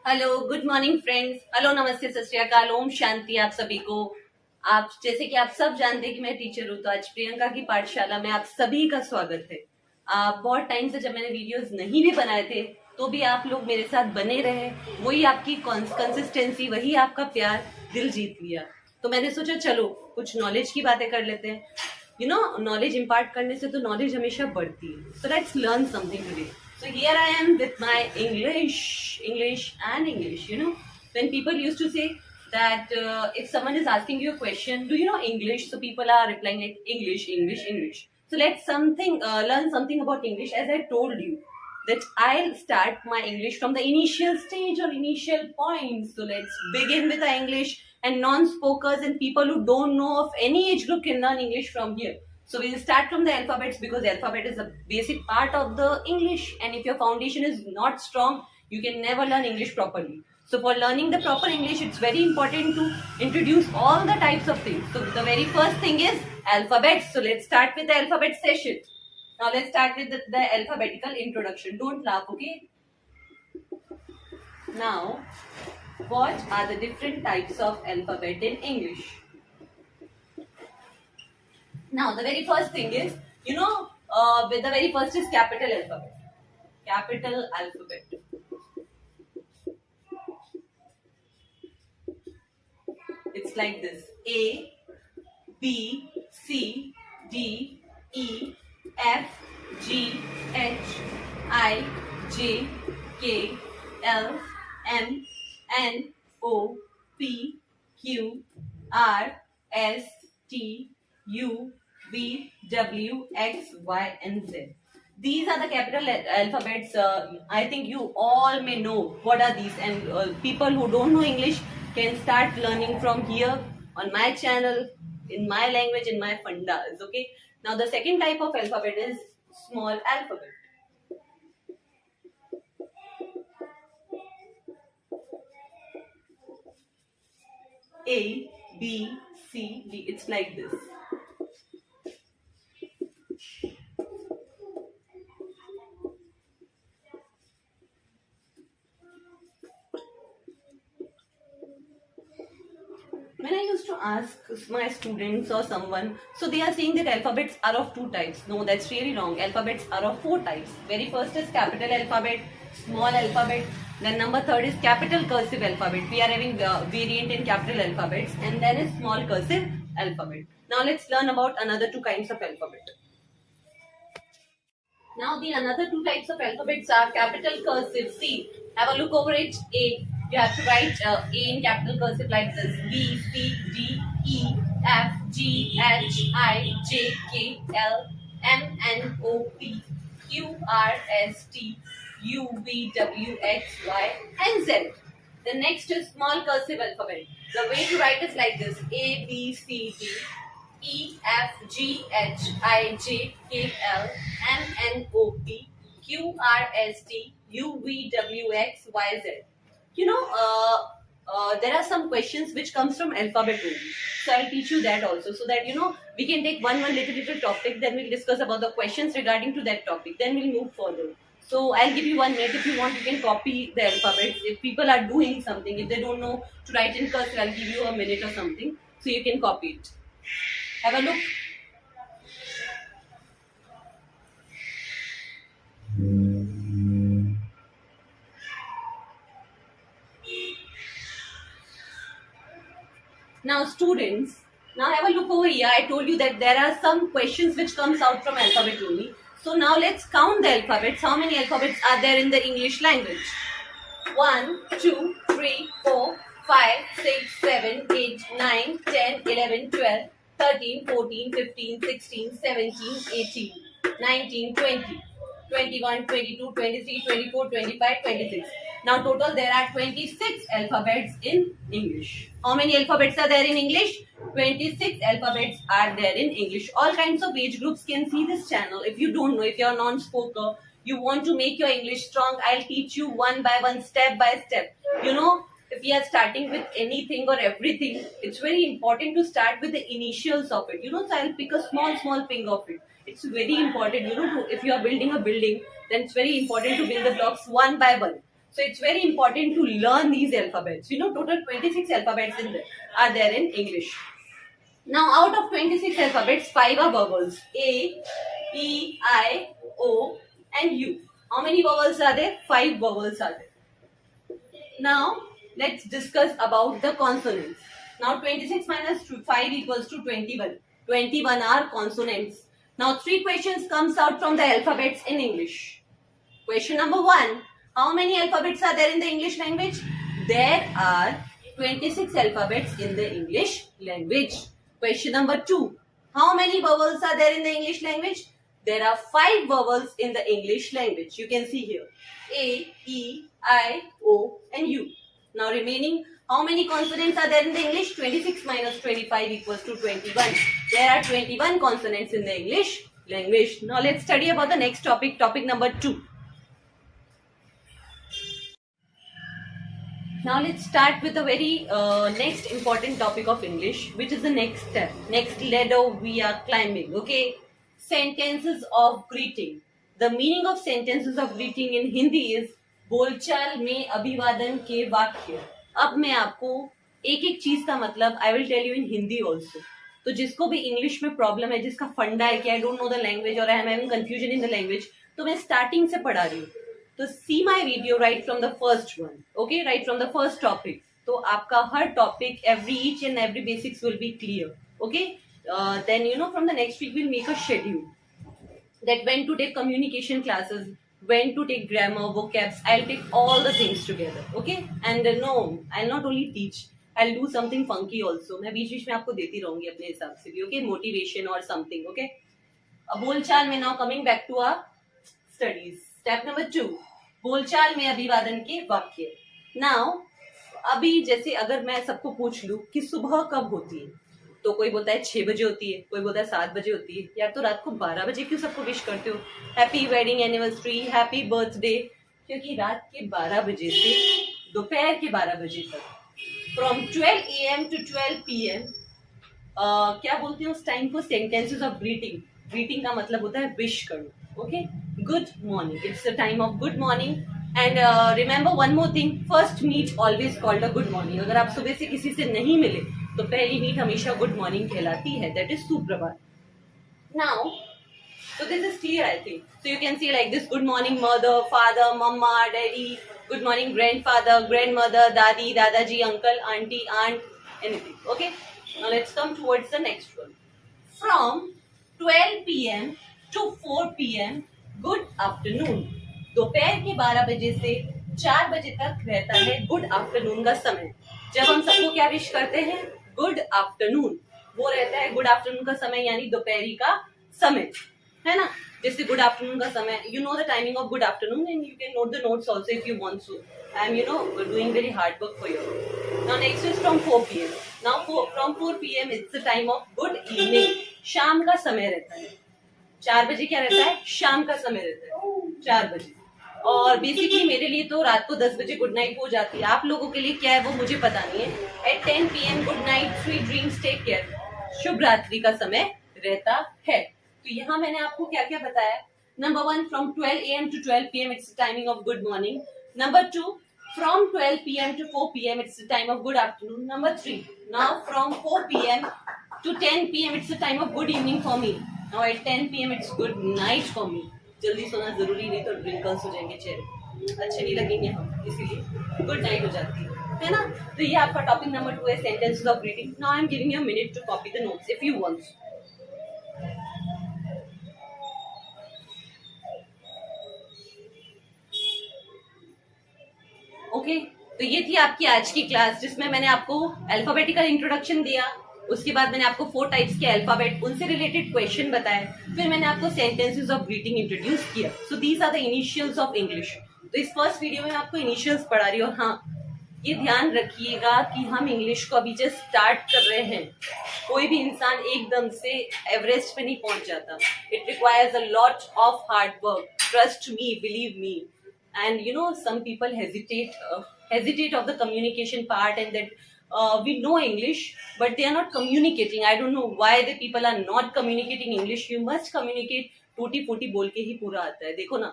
Hello, good morning friends. Hello, नमस्ते, सत श्री अकाल, ओम शांति आप सभी को। आप जैसे कि आप सब जानते हैं कि मैं टीचर हूँ, तो आज प्रियंका की पाठशाला में आप सभी का स्वागत है। बहुत टाइम से जब मैंने वीडियोस नहीं भी बनाए थे तो भी आप लोग मेरे साथ बने रहे। वही आपकी कंसिस्टेंसी, वही आपका प्यार दिल जीत लिया। तो मैंने सोचा चलो कुछ नॉलेज की बातें कर लेते हैं। नॉलेज इम्पार्ट करने से तो नॉलेज हमेशा बढ़ती है। So let's learn something today. So here I am with my English and English. When people used to say that if someone is asking you a question, do you know English? So people are replying like English, English, English. So let's learn something about English. As I told you that I'll start my English from the initial stage or initial points. So let's begin with the English, and non-spokers and people who don't know of any age group can learn English from here. So we'll start from the alphabets because the alphabet is a basic part of the English, and if your foundation is not strong, you can never learn English properly. So for learning the proper English, it's very important to introduce all the types of things. So the very first thing is alphabets. So let's start with the alphabet session. Now let's start with the alphabetical introduction. Don't laugh, okay? Now, what are the different types of alphabet in English? Now, the very first thing is, with the very first is capital alphabet. Capital alphabet. It's like this: A, B, C, D, E, F, G, H, I, J, K, L, M, N, O, P, Q, R, S, T, U, V, W, X, Y, and Z. These are the capital alphabets. I think you all may know what are these, and people who don't know English can start learning from here on my channel, in my language, in my fundas. Okay. Now the second type of alphabet is small alphabet. A, B, C, D. It's like this. When I used to ask my students or someone, so they are saying that alphabets are of two types. No, that's really wrong. Alphabets are of four types. Very first is capital alphabet, small alphabet. Then number third is capital cursive alphabet. We are having variant in capital alphabets, and then is small cursive alphabet. Now let's learn about another two kinds of alphabet. Now the another two types of alphabets are capital cursive. See, have a look over it. A. You have to write A in capital cursive like this: B, C, D, E, F, G, H, I, J, K, L, M, N, O, P, Q, R, S, T, U, V, W, X, Y, and Z. The next is small cursive alphabet. The way to write is like this: A, B, C, D, E, F, G, H, I, J, K, L, M, N, O, P, Q, R, S, T, U, V, W, X, Y, Z. There are some questions which comes from alphabet only. So I'll teach you that also, so that we can take one little topic, then we'll discuss about the questions regarding to that topic. Then we'll move further. So I'll give you 1 minute. If you want, you can copy the alphabets. If people are doing something, if they don't know to write in cursive, I'll give you a minute or something, so you can copy it. Have a look. Now students, now have a look over here. I told you that there are some questions which comes out from alphabet only. So now let's count the alphabets. How many alphabets are there in the English language? 1, 2, 3, 4, 5, 6, 7, 8, 9, 10, 11, 12, 13, 14, 15, 16, 17, 18, 19, 20, 21, 22, 23, 24, 25, 26. Now total there are 26 alphabets in English. How many alphabets are there in English? 26 alphabets are there in English. All kinds of age groups can see this channel. If you don't know, if you are non-spoker, you want to make your English strong, I'll teach you one by one, step by step. If you are starting with anything or everything, it's very important to start with the initials of it. So I'll pick a small thing of it. It's very important, if you are building a building, then it's very important to build the blocks one by one. So it's very important to learn these alphabets. You know, total 26 alphabets are there in English. Now, out of 26 alphabets, 5 are vowels: A, E, I, O, and U. How many vowels are there? 5 vowels are there. Now, let's discuss about the consonants. Now, 26 minus 5 equals to 21. 21 are consonants. Now, 3 questions comes out from the alphabets in English. Question number 1. How many alphabets are there in the English language? There are 26 alphabets in the English language. Question number 2. How many vowels are there in the English language? There are 5 vowels in the English language. You can see here. A, E, I, O, and U. Now remaining, how many consonants are there in the English? 26 minus 25 equals to 21. There are 21 consonants in the English language. Now let's study about the next topic, topic number 2. Now let's start with the very next important topic of English, which is the next step, next ladder we are climbing. Okay, sentences of greeting. The meaning of sentences of greeting in Hindi is बोलचाल में अभिवादन के वाक्य. अब मैं आपको एक एक चीज का मतलब I will tell you in Hindi also. तो जिसको भी इंग्लिश में प्रॉब्लम है, जिसका फंडा है कि I don't know the language और I am having confusion in the language, तो मैं स्टार्टिंग से पढ़ा रही हूँ. तो see my video right from the first one. Okay, right from the first topic. तो आपका हर topic every each and every basics will be clear. Okay, then you know from the next week will make a schedule that when to take communication classes, when to take grammar, vocabs. I'll take all the things together. Okay, and no, I'll not only teach, I'll do something funky also. मैं बीच बीच में आपको देती रहूंगी अपने हिसाब से भी. Okay, motivation or something. Okay, अब बोलचाल में, now coming back to our studies. Step number 2, बोलचाल में अभिवादन के वाक्य. Now, अभी जैसे अगर मैं सबको पूछ लूं कि सुबह कब होती है, तो कोई बोलता है 6 बजे होती है, कोई बोलता है 7 बजे होती है. यार तो रात को 12 बजे क्यों सबको विश करते हो? Happy wedding anniversary, happy birthday. क्योंकि रात के 12 बजे से दोपहर के 12 बजे तक, फ्रॉम 12 AM to 12 PM, क्या बोलते हैं उस टाइम को? Sentences of greeting. ग्रीटिंग का मतलब होता है विश करना. Okay, good morning. It's the time of good morning. And remember one more thing, first meet always called a good morning. अगर आप सुबह से किसी से नहीं मिले तो पहली मीट हमेशा गुड मॉर्निंग कहलाती है. दैट इज सुप्रभात. Now, so this is clear, I think. So you can see like this: good morning mother, father, mama, daddy. Good morning grandfather, grandmother, dadi, dadaji, uncle, auntie, aunt, anything. Okay, now let's come towards the next one. From 12 PM to 4 PM, good afternoon. दोपहर के 12 बजे से 4 बजे तक रहता है good afternoon का समय. जब हम सबको क्या विश करते हैं? Good afternoon. वो रहता है गुड आफ्टरनून का समय, यानी दोपहरी का समय, है ना? जैसे गुड आफ्टरनून का समय, you know the timing of good afternoon and you can note the notes also if you want to. I am doing very hard work for you. Now next is from 4 PM. Now from 4 PM it's the time of good evening. शाम का समय रहता है. 4 बजे क्या रहता है? शाम का समय रहता है, 4 बजे. और बेसिकली मेरे लिए तो रात को 10 बजे गुड नाइट हो जाती है. आप लोगों के लिए क्या है वो मुझे पता नहीं है. At 10 PM good night, sweet dreams, take care, शुभ रात्रि का समय रहता है. तो यहाँ मैंने आपको क्या क्या बताया? Number 1, from 12 AM to 12 PM it's timing of good morning. Number 2, from 12 PM to 4 PM it's the time of good afternoon. Number 3, now from 4 PM to 10 PM it's the time of good evening for me. Now at 10 PM it's good night for me. जल्दी सोना जरूरी नहीं तो wrinkles हो जाएंगे, चेहरे अच्छे नहीं लगेंगे हम, इसीलिए गुड नाइट हो जाती है ना? तो ये आपका टॉपिक नंबर 2 है, sentences of greeting. Now I am giving you a minute to copy the notes if you want. Okay, तो ये थी आपकी आज की क्लास, जिसमें मैंने आपको अल्फाबेटिकल इंट्रोडक्शन दिया. उसके बाद मैंने आपको 4 टाइप्स के अल्फाबेट, उनसे रिलेटेड क्वेश्चन बताए. फिर मैंने आपको सेंटेंसेस ऑफ ग्रीटिंग इंट्रोड्यूस किया. So these are the initials of English. तो इस फर्स्ट वीडियो में मैं आपको इनिशियल्स पढ़ा रही हूँ. और हाँ, ये ध्यान रखिएगा कि हम इंग्लिश को अभी जस्ट स्टार्ट कर रहे हैं. कोई भी इंसान एकदम से एवरेस्ट पे नहीं पहुंच जाता. It requires a lot of hard work. Trust me, believe me. And you know, some people hesitate of the communication part, and that we know English but they are not communicating. I don't know why the people are not communicating English. You must communicate. टूटी फूटी बोल के ही पूरा आता है. देखो ना,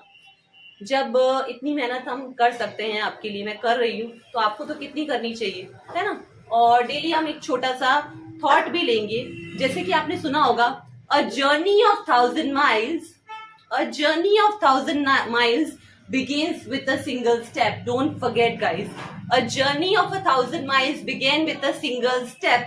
जब इतनी मेहनत हम कर सकते हैं आपके लिए, मैं कर रही हूँ, तो आपको तो कितनी करनी चाहिए, है ना। और डेली हम एक छोटा सा थॉट भी लेंगे, जैसे कि आपने सुना होगा, a journey of 1000 miles, a journey of 1000 miles begins with a single step. Don't forget, guys. A journey of 1000 miles began with a single step.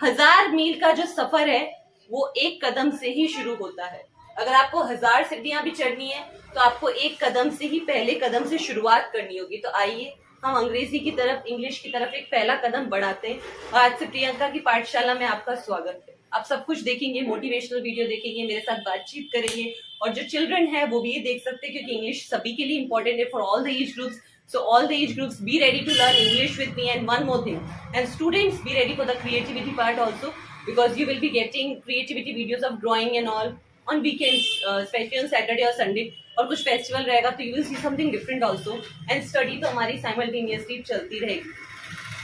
1000 मील का जो सफर है वो एक कदम से ही शुरू होता है। अगर आपको 1000 सीढ़ियां भी चढ़नी है तो आपको एक कदम से ही, पहले कदम से शुरुआत करनी होगी। तो आइए हम अंग्रेजी की तरफ, इंग्लिश की तरफ एक पहला कदम बढ़ाते हैं। और आज से प्रियंका की पाठशाला में आपका स्वागत है। आप सब कुछ देखेंगे, मोटिवेशनल वीडियो देखेंगे, मेरे साथ बातचीत करेंगे, और जो चिल्ड्रन है वो भी ये देख सकते हैं, क्योंकि इंग्लिश सभी के लिए इंपॉर्टेंट है, for all the age groups. So all the age groups, be ready to learn English with me. And one more thing, and students, be ready for the creativity part also, because you will be getting creativity videos of drawing and all on weekends, especially on Saturday or Sunday. और कुछ festival रहेगा तो you will see something different also. And study तो हमारी simultaneously चलती रहेगी।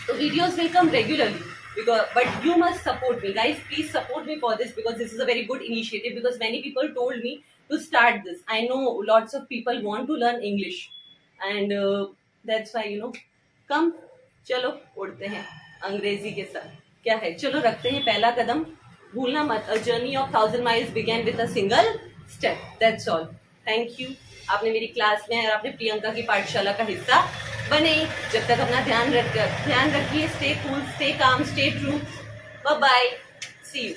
So videos will come regularly, because but you must support me, guys. Please support me for this, because this is a very good initiative. Because many people told me to start this. I know lots of people want to learn English, and that's why, come, चलो उड़ते हैं अंग्रेजी के साथ। क्या है, चलो रखते हैं पहला कदम। भूलना मत, a journey of 1000 miles began with a single step. That's all. Thank you. आपने मेरी क्लास में और आपने प्रियंका की पाठशाला का हिस्सा बने। जब तक अपना ध्यान रखिए। Stay cool, stay calm, stay true. Bye bye, see you.